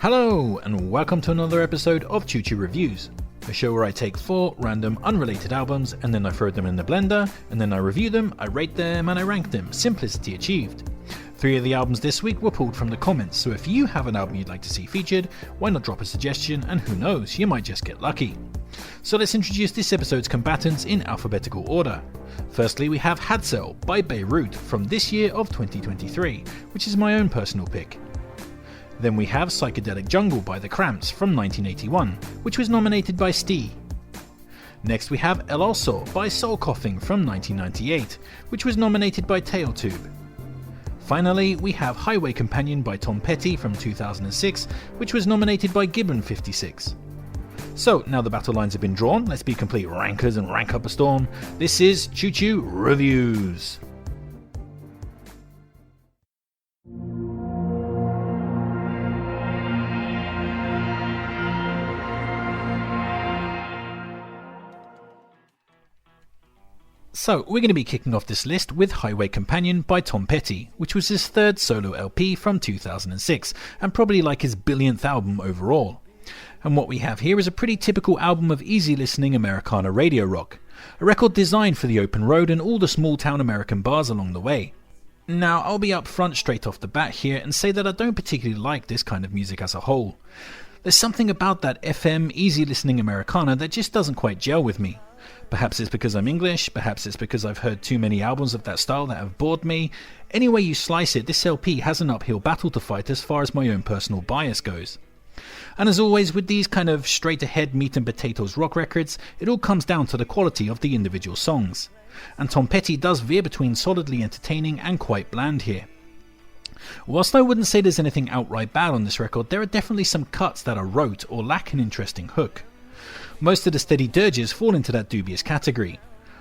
Hello, and welcome to another episode of Chuchu Reviews, a show where I take 4 random unrelated albums and then I throw them in the blender, and then I review them, I rate them, and I rank them. Simplicity achieved. 3 of the albums this week were pulled from the comments, so if you have an album you'd like to see featured, why not drop a suggestion, and who knows, you might just get lucky. So let's introduce this episode's combatants in alphabetical order. Firstly, we have Hadsel by Beirut from this year of 2023, which is my own personal pick. Then we have Psychedelic Jungle by the Cramps from 1981, which was nominated by Stee. Next we have El Oso by Soul Coughing from 1998, which was nominated by Tailtube. Finally, we have Highway Companion by Tom Petty from 2006, which was nominated by Gibbon56. So, now the battle lines have been drawn, let's be complete rankers and rank up a storm. This is Chuchu Reviews. So, we're going to be kicking off this list with Highway Companion by Tom Petty, which was his 3rd solo LP from 2006, and probably like his billionth album overall. And what we have here is a pretty typical album of easy listening Americana radio rock, a record designed for the open road and all the small town American bars along the way. Now, I'll be upfront straight off the bat here and say that I don't particularly like this kind of music as a whole. There's something about that FM easy listening Americana that just doesn't quite gel with me. Perhaps it's because I'm English, perhaps it's because I've heard too many albums of that style that have bored me. Any way you slice it, this LP has an uphill battle to fight as far as my own personal bias goes. And as always with these kind of straight ahead meat and potatoes rock records, it all comes down to the quality of the individual songs. And Tom Petty does veer between solidly entertaining and quite bland here. Whilst I wouldn't say there's anything outright bad on this record, there are definitely some cuts that are rote or lack an interesting hook. Most of the steady dirges fall into that dubious category.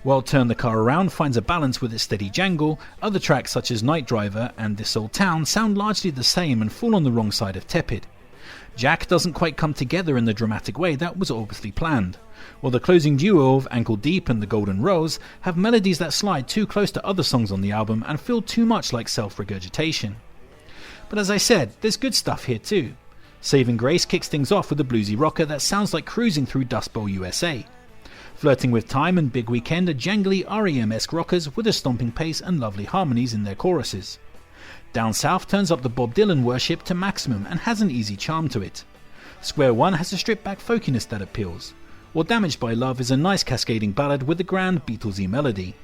While Turn the Car Around finds a balance with its steady jangle, other tracks such as Night Driver and This Old Town sound largely the same and fall on the wrong side of tepid. Jack doesn't quite come together in the dramatic way that was obviously planned, while the closing duo of Ankle Deep and The Golden Rose have melodies that slide too close to other songs on the album and feel too much like self-regurgitation. But as I said, there's good stuff here too. Saving Grace kicks things off with a bluesy rocker that sounds like cruising through Dust Bowl USA. Flirting with Time and Big Weekend are jangly REM-esque rockers with a stomping pace and lovely harmonies in their choruses. Down South turns up the Bob Dylan worship to maximum and has an easy charm to it. Square One has a stripped-back folkiness that appeals, while Damaged by Love is a nice cascading ballad with a grand Beatlesy melody.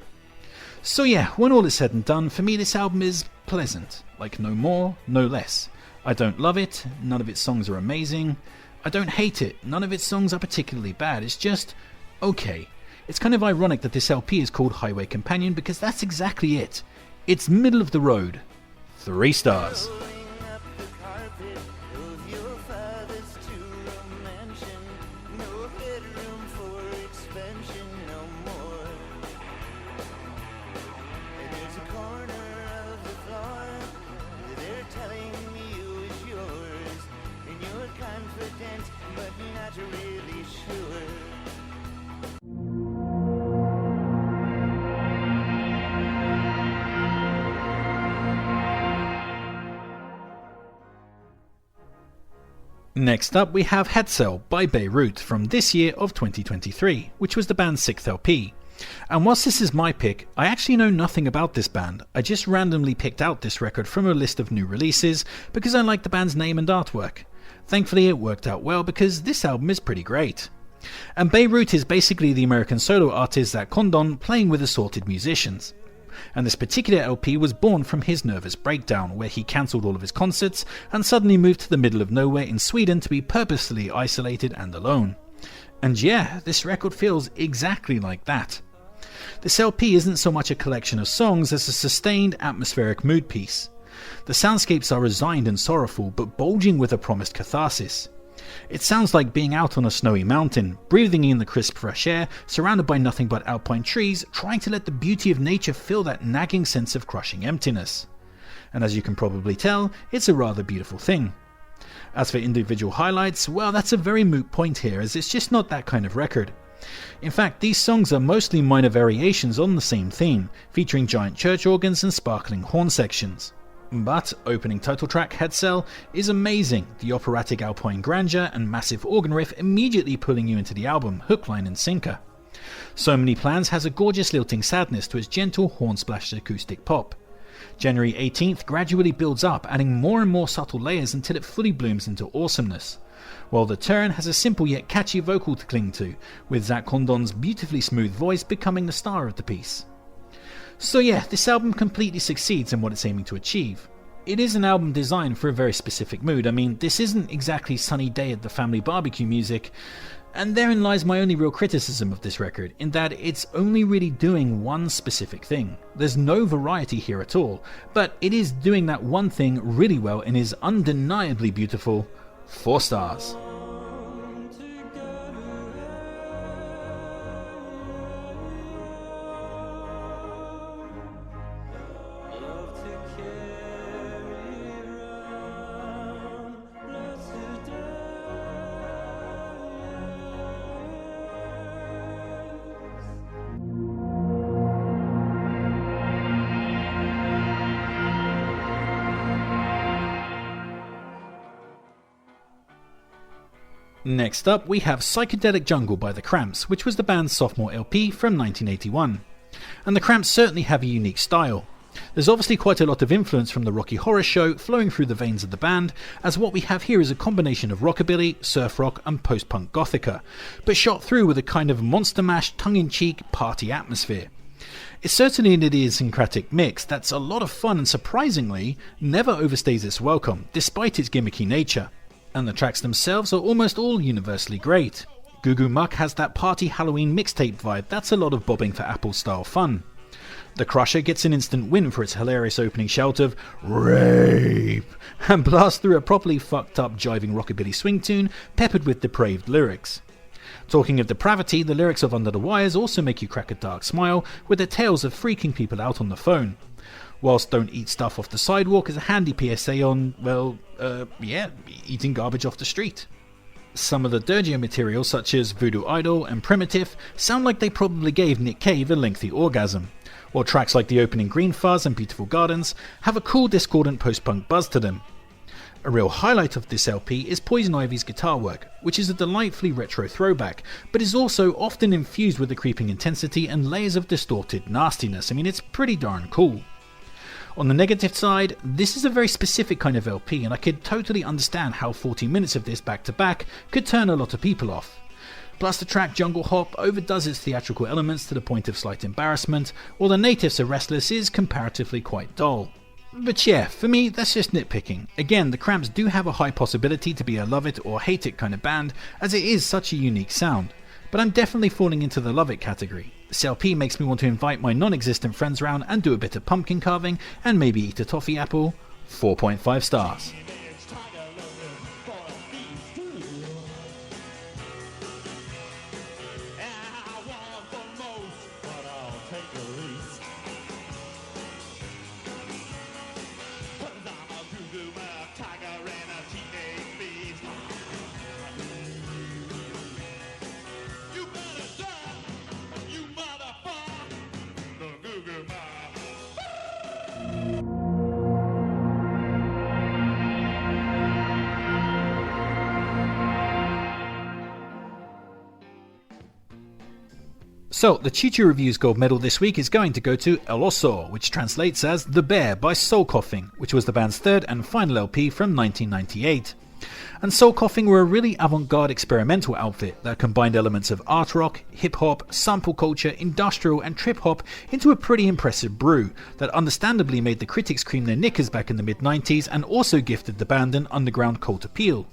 So yeah, when all is said and done, for me this album is pleasant, like no more, no less. I don't love it, none of its songs are amazing. I don't hate it, none of its songs are particularly bad, it's just okay. It's kind of ironic that this LP is called Highway Companion because that's exactly it. It's middle of the road. 3 stars. Next up we have Hadsel by Beirut from this year of 2023, which was the band's 6th LP. And whilst this is my pick, I actually know nothing about this band. I just randomly picked out this record from a list of new releases because I like the band's name and artwork. Thankfully it worked out well because this album is pretty great. And Beirut is basically the American solo artist Zach Condon playing with assorted musicians. And this particular LP was born from his nervous breakdown, where he cancelled all of his concerts and suddenly moved to the middle of nowhere in Sweden to be purposefully isolated and alone. And yeah, this record feels exactly like that. This LP isn't so much a collection of songs as a sustained atmospheric mood piece. The soundscapes are resigned and sorrowful, but bulging with a promised catharsis. It sounds like being out on a snowy mountain, breathing in the crisp fresh air, surrounded by nothing but alpine trees, trying to let the beauty of nature fill that nagging sense of crushing emptiness. And as you can probably tell, it's a rather beautiful thing. As for individual highlights, well, that's a very moot point here, as it's just not that kind of record. In fact, these songs are mostly minor variations on the same theme, featuring giant church organs and sparkling horn sections. But opening title track Hadsel is amazing, the operatic alpine grandeur and massive organ riff immediately pulling you into the album, hook, line and sinker. So Many Plans has a gorgeous lilting sadness to its gentle horn-splashed acoustic pop. January 18th gradually builds up, adding more and more subtle layers until it fully blooms into awesomeness. While The Turn has a simple yet catchy vocal to cling to, with Zach Condon's beautifully smooth voice becoming the star of the piece. So yeah, this album completely succeeds in what it's aiming to achieve. It is an album designed for a very specific mood. I mean, this isn't exactly sunny day at the family barbecue music, and therein lies my only real criticism of this record, in that it's only really doing one specific thing. There's no variety here at all, but it is doing that one thing really well and is undeniably beautiful. 4 stars. Next up, we have Psychedelic Jungle by the Cramps, which was the band's sophomore LP from 1981. And the Cramps certainly have a unique style. There's obviously quite a lot of influence from the Rocky Horror Show flowing through the veins of the band, as what we have here is a combination of rockabilly, surf rock and post-punk gothica, but shot through with a kind of monster mash, tongue-in-cheek party atmosphere. It's certainly an idiosyncratic mix that's a lot of fun and surprisingly never overstays its welcome, despite its gimmicky nature. And the tracks themselves are almost all universally great. Goo Goo Muck has that party Halloween mixtape vibe that's a lot of bobbing for apples style fun. The Crusher gets an instant win for its hilarious opening shout of RAPE and blasts through a properly fucked up jiving rockabilly swing tune peppered with depraved lyrics. Talking of depravity, the lyrics of Under the Wires also make you crack a dark smile with their tales of freaking people out on the phone. Whilst Don't Eat Stuff Off the Sidewalk is a handy PSA on, eating garbage off the street. Some of the dirtier material, such as Voodoo Idol and Primitive, sound like they probably gave Nick Cave a lengthy orgasm, while tracks like the opening Green Fuzz and Beautiful Gardens have a cool discordant post-punk buzz to them. A real highlight of this LP is Poison Ivy's guitar work, which is a delightfully retro throwback, but is also often infused with the creeping intensity and layers of distorted nastiness. I mean, it's pretty darn cool. On the negative side, this is a very specific kind of LP, and I could totally understand how 40 minutes of this back to back could turn a lot of people off. Plus the track Jungle Hop overdoes its theatrical elements to the point of slight embarrassment, while the Natives Are Restless is comparatively quite dull. But yeah, for me that's just nitpicking. Again, the Cramps do have a high possibility to be a love it or hate it kind of band, as it is such a unique sound. But I'm definitely falling into the love it category. This LP makes me want to invite my non-existent friends around and do a bit of pumpkin carving and maybe eat a toffee apple. 4.5 stars. So, the Chuchu Review's gold medal this week is going to go to El Oso, which translates as The Bear by Soul Coughing, which was the band's third and final LP from 1998. And Soul Coughing were a really avant-garde experimental outfit that combined elements of art rock, hip-hop, sample culture, industrial and trip-hop into a pretty impressive brew that understandably made the critics cream their knickers back in the mid-90s and also gifted the band an underground cult appeal.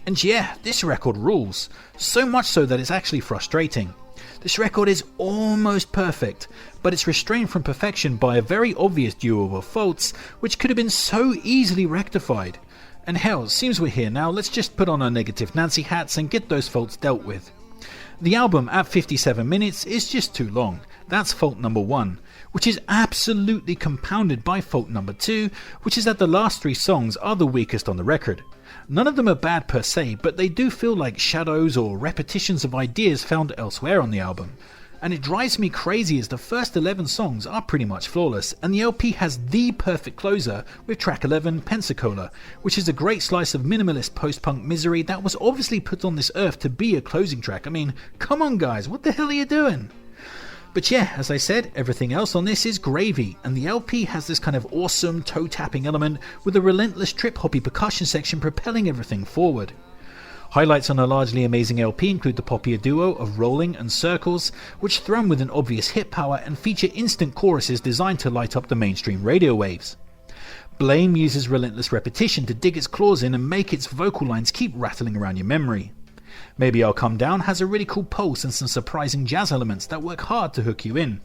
And yeah, this record rules, so much so that it's actually frustrating. This record is almost perfect, but it's restrained from perfection by a very obvious duo of faults which could have been so easily rectified. And hell, seems we're here now, let's just put on our negative Nancy hats and get those faults dealt with. The album at 57 minutes is just too long. That's fault number 1, which is absolutely compounded by fault number 2, which is that the last 3 songs are the weakest on the record. None of them are bad per se, but they do feel like shadows or repetitions of ideas found elsewhere on the album. And it drives me crazy as the first 11 songs are pretty much flawless, and the LP has the perfect closer with track 11, Pensacola, which is a great slice of minimalist post-punk misery that was obviously put on this earth to be a closing track. I mean, come on guys, what the hell are you doing? But yeah, as I said, everything else on this is gravy, and the LP has this kind of awesome toe-tapping element with a relentless trip-hoppy percussion section propelling everything forward. Highlights on a largely amazing LP include the poppier duo of Rolling and Circles, which thrum with an obvious hit power and feature instant choruses designed to light up the mainstream radio waves. Blame uses relentless repetition to dig its claws in and make its vocal lines keep rattling around your memory. Maybe I'll Come Down has a really cool pulse and some surprising jazz elements that work hard to hook you in.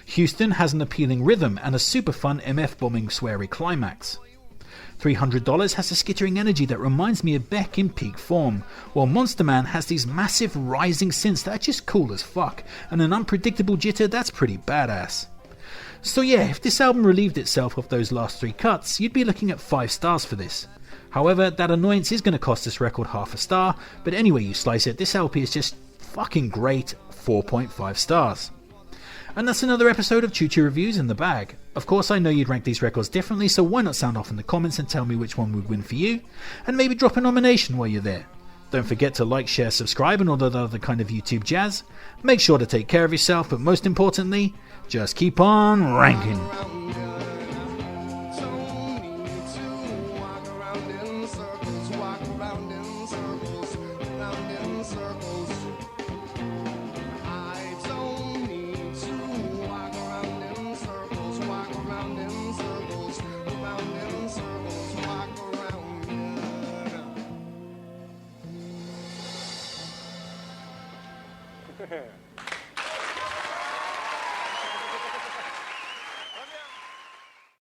Houston has an appealing rhythm and a super fun MF bombing sweary climax. $300 has a skittering energy that reminds me of Beck in peak form, while Monster Man has these massive rising synths that are just cool as fuck, and an unpredictable jitter that's pretty badass. So yeah, if this album relieved itself of those last 3 cuts, you'd be looking at 5 stars for this. However, that annoyance is going to cost this record half a star, but anyway you slice it, this LP is just fucking great, 4.5 stars. And that's another episode of Chuchu Reviews in the bag. Of course I know you'd rank these records differently, so why not sound off in the comments and tell me which one would win for you, and maybe drop a nomination while you're there. Don't forget to like, share, subscribe and all that other kind of YouTube jazz. Make sure to take care of yourself, but most importantly, just keep on ranking.